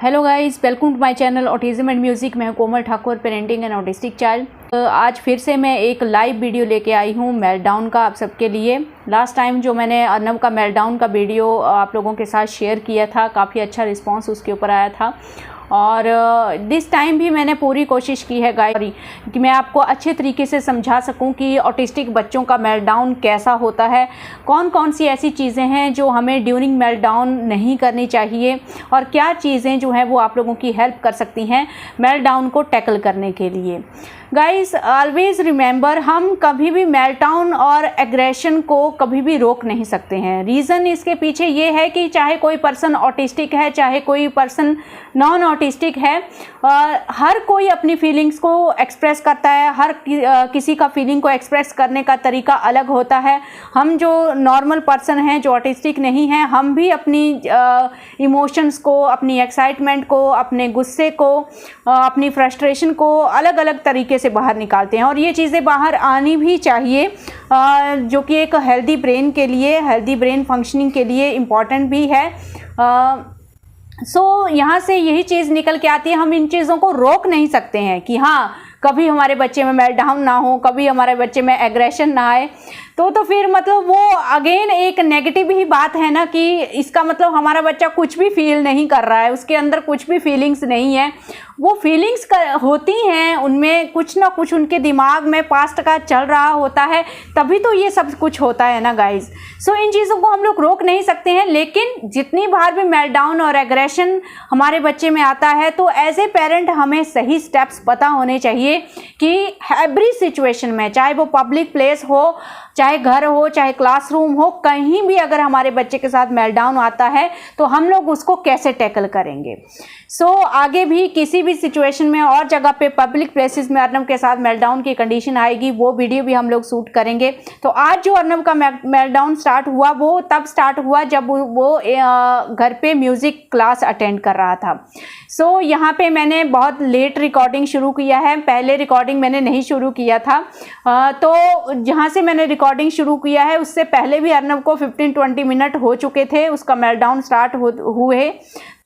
Hello guys, welcome to my channel autism and music. मैं हूं Komal Thakur, parenting and autistic child. आज फिर से मैं एक लाइव वीडियो लेके आई हूं मेल्टडाउन का आप सबके लिए। लास्ट टाइम जो मैंने अर्नब का मेल्टडाउन का वीडियो आप लोगों के साथ शेयर किया था, काफ़ी अच्छा रिस्पांस उसके ऊपर आया था और दिस टाइम भी मैंने पूरी कोशिश की है गाइस कि मैं आपको अच्छे तरीके से समझा सकूं कि ऑटिस्टिक बच्चों का मेल्टडाउन कैसा होता है, कौन कौन सी ऐसी चीज़ें हैं जो हमें ड्यूरिंग मेल्टडाउन नहीं करनी चाहिए और क्या चीज़ें जो हैं वो आप लोगों की हेल्प कर सकती हैं मेल्टडाउन को टैकल करने के लिए। गाइस ऑलवेज रिमेंबर, हम कभी भी मेल्टडाउन और एग्रेशन को कभी भी रोक नहीं सकते हैं। रीज़न इसके पीछे ये है कि चाहे कोई पर्सन ऑटिस्टिक है, चाहे कोई पर्सन नॉन ऑटिस्टिक है, हर कोई अपनी फीलिंग्स को एक्सप्रेस करता है। हर किसी का फीलिंग को एक्सप्रेस करने का तरीका अलग होता है। हम जो नॉर्मल पर्सन हैं, जो ऑटिस्टिक नहीं हैं, हम भी अपनी इमोशंस को, अपनी एक्साइटमेंट को, अपने गुस्से को, अपनी फ्रस्ट्रेशन को अलग अलग तरीके से बाहर निकालते हैं और ये चीज़ें बाहर आनी भी चाहिए, जो कि एक हेल्दी ब्रेन के लिए, हेल्दी ब्रेन फंक्शनिंग के लिए इम्पॉर्टेंट भी है। यहाँ से यही चीज़ निकल के आती है, हम इन चीज़ों को रोक नहीं सकते हैं कि हाँ कभी हमारे बच्चे में मेल्टडाउन ना हो, कभी हमारे बच्चे में एग्रेशन ना आए। तो फिर मतलब वो अगेन एक नेगेटिव ही बात है ना कि इसका मतलब हमारा बच्चा कुछ भी फील नहीं कर रहा है, उसके अंदर कुछ भी फीलिंग्स नहीं है। वो फीलिंग्स होती हैं, उनमें कुछ ना कुछ उनके दिमाग में पास्ट का चल रहा होता है, तभी तो ये सब कुछ होता है ना गाइज। इन चीज़ों को हम लोग रोक नहीं सकते हैं, लेकिन जितनी बार भी मेल्टडाउन और एग्रेशन हमारे बच्चे में आता है तो एज ए पेरेंट हमें सही स्टेप्स पता होने चाहिए कि एवरी सिचुएशन में, चाहे वो पब्लिक प्लेस हो, चाहे घर हो, चाहे क्लासरूम हो, कहीं भी अगर हमारे बच्चे के साथ मेल्टडाउन आता है तो हम लोग उसको कैसे टैकल करेंगे। आगे भी किसी भी सिचुएशन में और जगह पे पब्लिक प्लेसेस में अर्नब के साथ मेल्टडाउन की कंडीशन आएगी, वो वीडियो भी हम लोग शूट करेंगे। तो आज जो अर्नब का मेल्टडाउन स्टार्ट हुआ वो तब स्टार्ट हुआ जब वो घर पे म्यूज़िक क्लास अटेंड कर रहा था। यहाँ पे मैंने बहुत लेट रिकॉर्डिंग शुरू किया है, पहले रिकॉर्डिंग मैंने नहीं शुरू किया था। तो जहाँ से मैंने रिकॉर्डिंग शुरू किया है उससे पहले भी अर्नब को 15-20 मिनट हो चुके थे उसका मेल्टडाउन स्टार्ट हुए।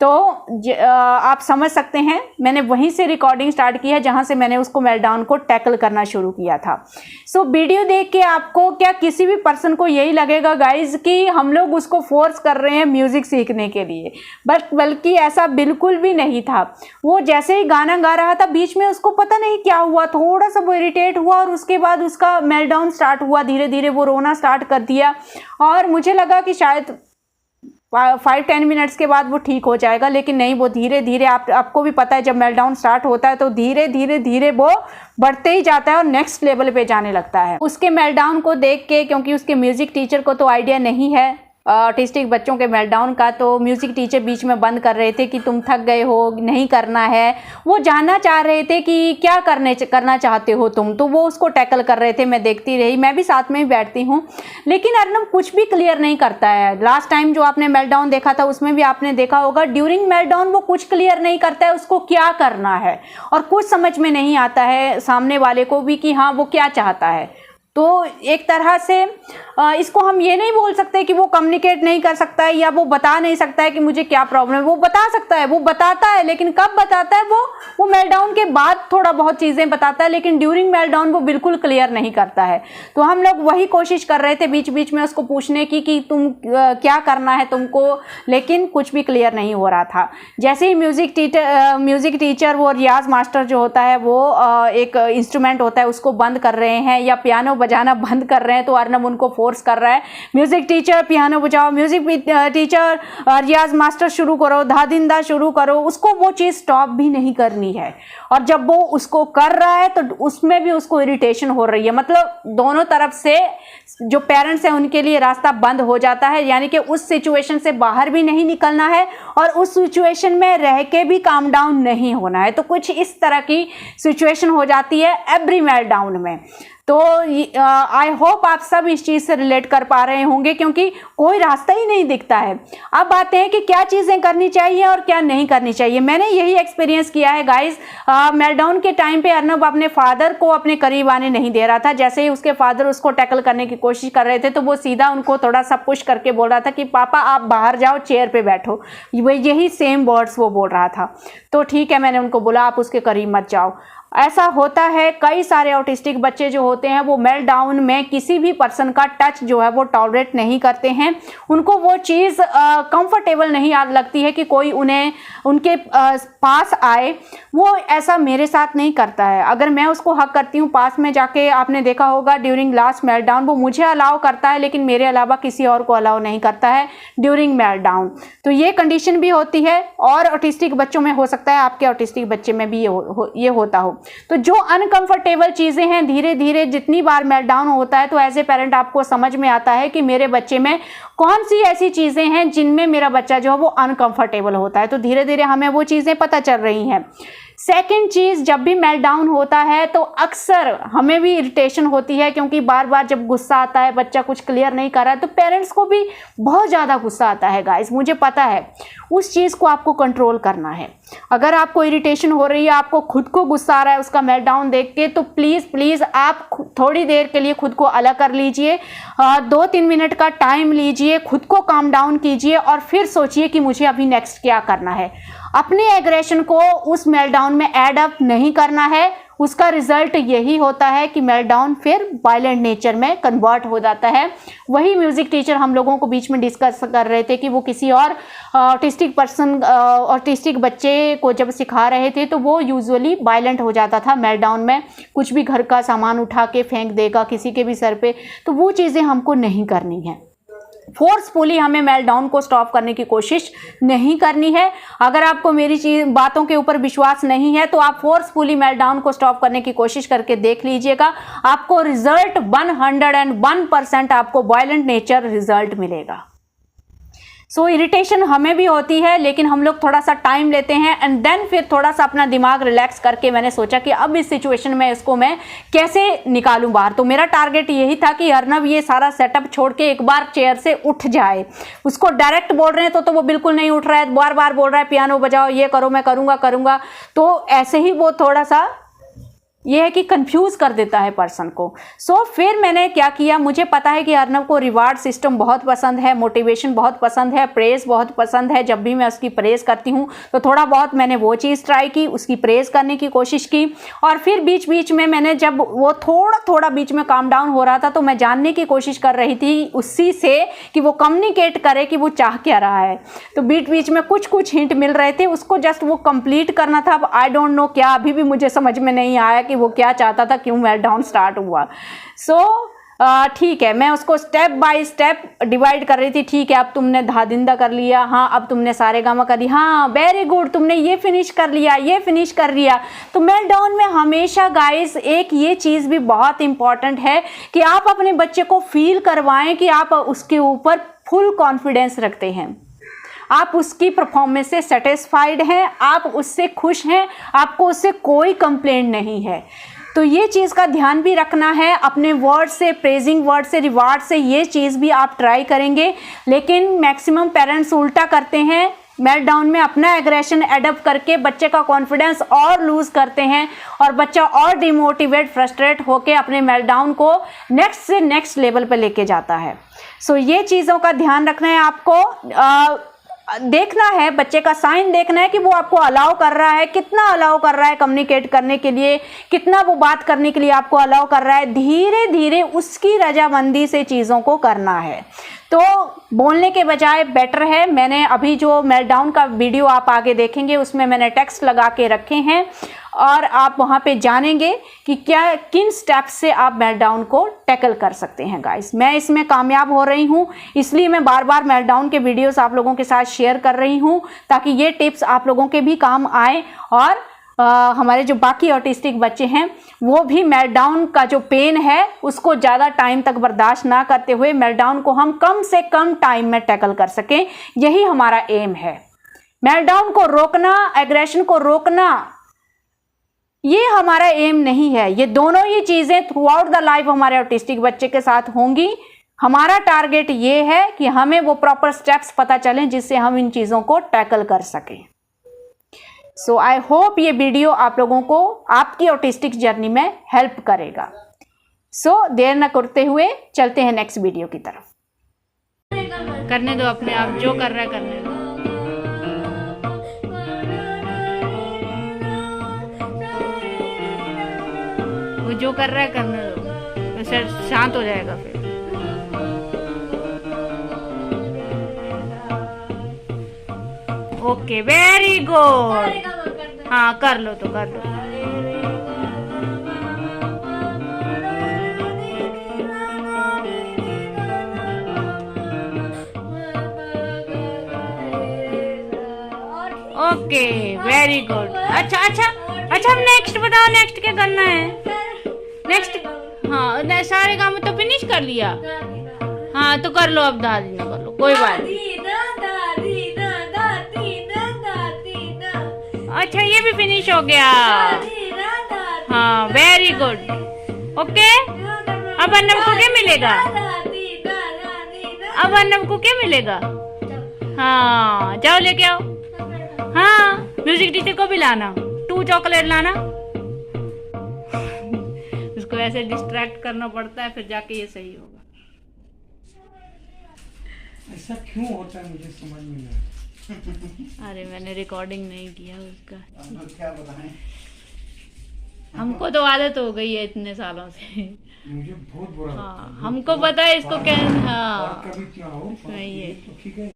तो आप समझ सकते हैं मैंने वहीं से रिकॉर्डिंग स्टार्ट की है जहां से मैंने उसको मेल्टडाउन को टैकल करना शुरू किया था। वीडियो देख के आपको क्या किसी भी पर्सन को यही लगेगा गाइज कि हम लोग उसको फोर्स कर रहे हैं म्यूज़िक सीखने के लिए, बल्कि ऐसा बिल्कुल भी नहीं था। वो जैसे ही गाना गा रहा था बीच में उसको पता नहीं क्या हुआ, थोड़ा सा वो इरिटेट हुआ और उसके बाद उसका मेल्टडाउन स्टार्ट हुआ। धीरे धीरे वो रोना स्टार्ट कर दिया और मुझे लगा कि शायद 5-10 मिनट्स के बाद वो ठीक हो जाएगा, लेकिन नहीं, वो धीरे धीरे, आपको भी पता है जब मेल्टडाउन स्टार्ट होता है तो धीरे धीरे धीरे वो बढ़ते ही जाता है और नेक्स्ट लेवल पे जाने लगता है। उसके मेल्टडाउन को देख के, क्योंकि उसके म्यूज़िक टीचर को तो आइडिया नहीं है ऑटिस्टिक बच्चों के मेल्टडाउन का, तो म्यूज़िक टीचर बीच में बंद कर रहे थे कि तुम थक गए हो, नहीं करना है। वो जानना चाह रहे थे कि क्या करना चाहते हो तुम, तो वो उसको टैकल कर रहे थे। मैं देखती रही, मैं भी साथ में ही बैठती हूँ, लेकिन अर्नब कुछ भी क्लियर नहीं करता है। लास्ट टाइम जो आपने मेल्टडाउन देखा था उसमें भी आपने देखा होगा, ड्यूरिंग मेल्टडाउन वो कुछ क्लियर नहीं करता है उसको क्या करना है, और कुछ समझ में नहीं आता है सामने वाले को भी कि हाँ वो क्या चाहता है। तो एक तरह से इसको हम ये नहीं बोल सकते कि वो कम्युनिकेट नहीं कर सकता है या वो बता नहीं सकता है कि मुझे क्या प्रॉब्लम है। वो बता सकता है, वो बताता है, लेकिन कब बताता है वो मेल्टडाउन के बाद थोड़ा बहुत चीज़ें बताता है, लेकिन ड्यूरिंग मेल्टडाउन वो बिल्कुल क्लियर नहीं करता है। तो हम लोग वही कोशिश कर रहे थे बीच बीच में उसको पूछने की कि तुम क्या करना है तुमको, लेकिन कुछ भी क्लियर नहीं हो रहा था। जैसे ही म्यूज़िक टीचर वो रियाज मास्टर जो होता है वो एक इंस्ट्रूमेंट होता है उसको बंद कर रहे हैं या पियानो बजाना बंद कर रहे हैं, तो अर्नब उनको फोर्स कर रहा है, म्यूजिक टीचर पियानो बजाओ, म्यूजिक टीचर रियाज मास्टर शुरू करो, धादिंदा शुरू करो। उसको वो चीज़ स्टॉप भी नहीं करनी है, और जब वो उसको कर रहा है तो उसमें भी उसको इरिटेशन हो रही है। मतलब दोनों तरफ से जो पेरेंट्स हैं उनके लिए रास्ता बंद हो जाता है, यानी कि उस सिचुएशन से बाहर भी नहीं निकलना है और उस सिचुएशन में रह के भी काम डाउन नहीं होना है। तो कुछ इस तरह की सिचुएशन हो जाती है एवरी मेल्टडाउन में। तो आई होप आप सब इस चीज़ से रिलेट कर पा रहे होंगे, क्योंकि कोई रास्ता ही नहीं दिखता है। अब बात है कि क्या चीज़ें करनी चाहिए और क्या नहीं करनी चाहिए। मैंने यही एक्सपीरियंस किया है गाइस। मेल्टडाउन के टाइम पे अर्नब अपने फादर को अपने करीब आने नहीं दे रहा था। जैसे ही उसके फादर उसको टैकल करने की कोशिश कर रहे थे तो वो सीधा उनको थोड़ा सा पुश करके बोल रहा था कि पापा आप बाहर जाओ, चेयर पे बैठो। यही सेम वर्ड्स वो बोल रहा था। तो ठीक है, मैंने उनको बोला आप उसके करीब मत जाओ। ऐसा होता है, कई सारे ऑटिस्टिक बच्चे जो होते हैं वो मेल्टडाउन में किसी भी पर्सन का टच जो है वो टॉलरेट नहीं करते हैं। उनको वो चीज़ कंफर्टेबल नहीं लगती है कि कोई उन्हें उनके पास आए। वो ऐसा मेरे साथ नहीं करता है। अगर मैं उसको हक करती हूँ पास में जाके, आपने देखा होगा ड्यूरिंग लास्ट मेल्टडाउन वो मुझे अलाउ करता है, लेकिन मेरे अलावा किसी और को अलाउ नहीं करता है ड्यूरिंग मेल्टडाउन। तो ये कंडीशन भी होती है और ऑटिस्टिक बच्चों में हो सकता है, आपके ऑटिस्टिक बच्चे में भी ये होता हो। तो जो अनकंफर्टेबल चीज़ें हैं, धीरे धीरे जितनी बार मेल्टडाउन होता है तो एज ए पेरेंट आपको समझ में आता है कि मेरे बच्चे में कौन सी ऐसी चीज़ें हैं जिनमें मेरा बच्चा जो है वो अनकंफर्टेबल होता है। तो धीरे धीरे हमें वो चीज़ें पता चल रही हैं। सेकेंड चीज़, जब भी मेल्टडाउन होता है तो अक्सर हमें भी इरिटेशन होती है, क्योंकि बार बार जब गुस्सा आता है, बच्चा कुछ क्लियर नहीं कर रहा है, तो पेरेंट्स को भी बहुत ज़्यादा गुस्सा आता है गाइस, मुझे पता है। उस चीज़ को आपको कंट्रोल करना है। अगर आपको इरिटेशन हो रही है, आपको खुद को गुस्सा आ रहा है उसका मेल्टडाउन देख के, तो प्लीज़ प्लीज़ आप थोड़ी देर के लिए खुद को अलग कर लीजिए। 2-3 मिनट का टाइम लीजिए, खुद को काम डाउन कीजिए और फिर सोचिए कि मुझे अभी नेक्स्ट क्या करना है। अपने एग्रेशन को उस मेल्टडाउन में ऐड अप नहीं करना है। उसका रिजल्ट यही होता है कि मेल्टडाउन फिर वायलेंट नेचर में कन्वर्ट हो जाता है। वही म्यूजिक टीचर हम लोगों को बीच में डिस्कस कर रहे थे कि वो किसी और ऑटिस्टिक बच्चे को जब सिखा रहे थे तो वो यूजुअली वायलेंट हो जाता था मेल्टडाउन में। कुछ भी घर का सामान उठा के फेंक देगा किसी के भी सर पे। तो वो चीज़ें हमको नहीं करनी है। फोर्सफुली हमें मेल्टडाउन को स्टॉप करने की कोशिश नहीं करनी है। अगर आपको मेरी बातों के ऊपर विश्वास नहीं है तो आप फोर्सफुली मेल्टडाउन को स्टॉप करने की कोशिश करके देख लीजिएगा। आपको रिजल्ट 101% आपको वायलेंट नेचर रिजल्ट मिलेगा। सो इरिटेशन हमें भी होती है, लेकिन हम लोग थोड़ा सा टाइम लेते हैं एंड देन फिर थोड़ा सा अपना दिमाग रिलैक्स करके मैंने सोचा कि अब इस सिचुएशन में इसको मैं कैसे निकालूं बाहर। तो मेरा टारगेट यही था कि अर्नब ये सारा सेटअप छोड़ के एक बार चेयर से उठ जाए। उसको डायरेक्ट बोल रहे हैं तो वो बिल्कुल नहीं उठ रहा है, बार बार बोल रहा है पियानो बजाओ, ये करो, मैं करूँगा। तो ऐसे ही वो थोड़ा सा ये है कि कंफ्यूज कर देता है पर्सन को। सो फिर मैंने क्या किया, मुझे पता है कि अर्नब को रिवार्ड सिस्टम बहुत पसंद है, मोटिवेशन बहुत पसंद है, प्रेज बहुत पसंद है। जब भी मैं उसकी प्रेज करती हूँ तो थोड़ा बहुत मैंने वो चीज़ ट्राई की, उसकी प्रेज करने की कोशिश की। और फिर बीच बीच में मैंने जब वो थोड़ा बीच में काम डाउन हो रहा था तो मैं जानने की कोशिश कर रही थी उसी से कि वो कम्युनिकेट करे कि वो चाह क्या रहा है। तो बीच बीच में कुछ हिंट मिल रहे थे, उसको जस्ट वो कंप्लीट करना था। अब आई डोंट नो क्या, अभी भी मुझे समझ में नहीं आया कि वो क्या चाहता था, क्यों मेल्टडाउन स्टार्ट हुआ। ठीक है, मैं उसको स्टेप बाय स्टेप डिवाइड कर रही थी। ठीक है, अब तुमने धादिंदा कर लिया, हाँ अब तुमने सारेगामा कर लिया, हाँ वेरी गुड, तुमने ये फिनिश कर लिया, ये फिनिश कर लिया। तो मेल्टडाउन में हमेशा गाइस एक ये चीज़ भी बहुत इंपॉर्टेंट है कि आप अपने बच्चे को फील करवाएं कि आप उसके ऊपर फुल कॉन्फिडेंस रखते हैं, आप उसकी परफॉर्मेंस से सेटिस्फाइड हैं, आप उससे खुश हैं, आपको उससे कोई कंप्लेंट नहीं है। तो ये चीज़ का ध्यान भी रखना है। अपने वर्ड से, प्रेजिंग वर्ड से, रिवार्ड से ये चीज़ भी आप ट्राई करेंगे। लेकिन मैक्सिमम पेरेंट्स उल्टा करते हैं, मेल्टडाउन में अपना एग्रेशन एडप्ट करके बच्चे का कॉन्फिडेंस और लूज करते हैं और बच्चा और डिमोटिवेट, फ्रस्ट्रेट होकर अपने मेल्टडाउन को नेक्स्ट से नेक्स्ट लेवल पर लेके जाता है। सो ये चीज़ों का ध्यान रखना है आपको। देखना है, बच्चे का साइन देखना है कि वो आपको अलाउ कर रहा है, कितना अलाउ कर रहा है कम्युनिकेट करने के लिए, कितना वो बात करने के लिए आपको अलाउ कर रहा है। धीरे धीरे उसकी रजामंदी से चीज़ों को करना है। तो बोलने के बजाय बेटर है, मैंने अभी जो मेल्टडाउन का वीडियो आप आगे देखेंगे उसमें मैंने टेक्स्ट लगा के रखे हैं और आप वहाँ पे जानेंगे कि क्या किन स्टेप्स से आप मेल्टडाउन को टैकल कर सकते हैं गाइस। मैं इसमें कामयाब हो रही हूँ, इसलिए मैं बार बार मेल्टडाउन के वीडियोस आप लोगों के साथ शेयर कर रही हूँ ताकि ये टिप्स आप लोगों के भी काम आए और हमारे जो बाकी ऑटिस्टिक बच्चे हैं वो भी मेल्टडाउन का जो पेन है उसको ज़्यादा टाइम तक बर्दाश्त ना करते हुए मेल्टडाउन को हम कम से कम टाइम में टैकल कर सकें। यही हमारा एम है, मेल्टडाउन को रोकना, एग्रेशन को रोकना ये हमारा एम नहीं है। ये दोनों ही चीज़ें थ्रू आउट द लाइफ हमारे ऑटिस्टिक बच्चे के साथ होंगी। हमारा टारगेट ये है कि हमें वो प्रॉपर स्टेप्स पता चलें जिससे हम इन चीज़ों को टैकल कर सकें। सो आई होप ये वीडियो आप लोगों को आपकी ऑटिस्टिक जर्नी में हेल्प करेगा। सो देर न करते हुए चलते हैं नेक्स्ट वीडियो की तरफ। करने दो अपने आप, जो कर रहा है करने दो। वो जो कर रहा है करने दो, वैसे शांत हो जाएगा फिर। Okay, very good. हाँ कर लो तो कर लो। Okay, very good. अच्छा अच्छा अच्छा, अब नेक्स्ट बताओ, नेक्स्ट क्या करना है? नेक्स्ट, हाँ सारे काम तो फिनिश कर लिया। हाँ तो कर लो, अब दादी ना कर लो, कोई बात नहीं। अच्छा ये भी फिनिश हो गया। हाँ वेरी गुड। ओके, अब अर्नब को क्या मिलेगा? अब अर्नब को क्या मिलेगा? हाँ जाओ लेके आओ। हाँ म्यूजिक टीचर को भी लाना, 2 चॉकलेट लाना। उसको ऐसे डिस्ट्रैक्ट करना पड़ता है, फिर जाके ये सही होगा। ऐसा क्यों होता है मुझे समझ में नहीं आता। अरे मैंने रिकॉर्डिंग नहीं किया उसका। अब क्या बताएं? हमको तो आदत हो गई है इतने सालों से। मुझे बहुत बुरा लगता है। हाँ हमको पता है इसको क्या। हाँ और कभी क्या हो नहीं है। तो ठीक है।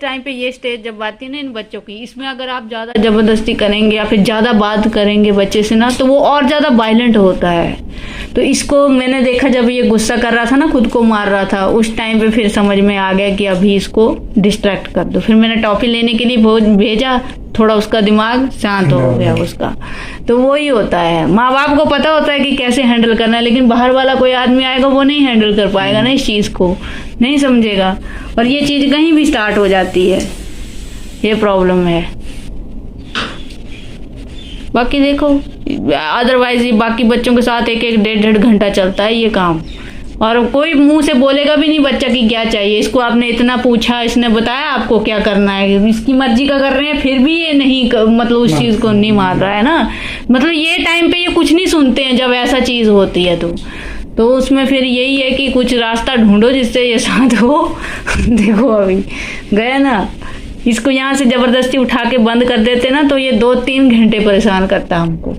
टाइम पे ये स्टेज जब आती है ना इन बच्चों की, इसमें अगर आप ज़्यादा ज़बरदस्ती करेंगे या फिर ज़्यादा बात करेंगे बच्चे से ना, तो वो और ज़्यादा वायलेंट होता है। तो इसको मैंने देखा जब ये गुस्सा कर रहा था ना, खुद को मार रहा था, उस टाइम पे फिर समझ में आ गया कि अभी इसको डिस्ट्रैक्ट कर दो। फिर मैंने टॉफी लेने के लिए भेजा, थोड़ा उसका दिमाग शांत हो गया उसका। तो वो ही होता है, माँ बाप को पता होता है कि कैसे हैंडल करना है, लेकिन बाहर वाला कोई आदमी आएगा वो नहीं हैंडल कर पाएगा ना, इस चीज़ को नहीं समझेगा, और ये चीज़ कहीं भी स्टार्ट हो जाती है। ये प्रॉब्लम है। बाकी देखो, अदरवाइज ये बाकी बच्चों के साथ 1-1, 1.5 घंटा चलता है ये काम, और कोई मुंह से बोलेगा भी नहीं बच्चा की क्या चाहिए। इसको आपने इतना पूछा, इसने बताया आपको क्या करना है, इसकी मर्जी का कर रहे हैं, फिर भी ये नहीं मतलब उस चीज़ को नहीं मान रहा है ना। मतलब ये टाइम पे ये कुछ नहीं सुनते हैं जब ऐसा चीज़ होती है तो उसमें फिर यही है कि कुछ रास्ता ढूंढो जिससे ये शांत हो। देखो अभी गया ना, इसको यहाँ से जबरदस्ती उठा के बंद कर देते ना तो ये 2-3 घंटे परेशान करता हमको।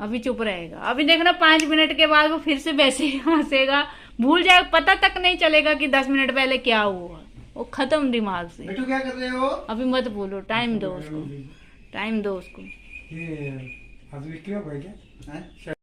अभी चुप रहेगा, अभी देखना 5 मिनट के बाद वो फिर से वैसे ही हंसेगा, भूल जाएगा, पता तक नहीं चलेगा कि 10 मिनट पहले क्या हुआ, वो खत्म दिमाग से। बेटू क्या कर रहे हो? अभी मत बोलो, टाइम दो उसको, टाइम दो उसको। ये अभी क्यों भाई क्या?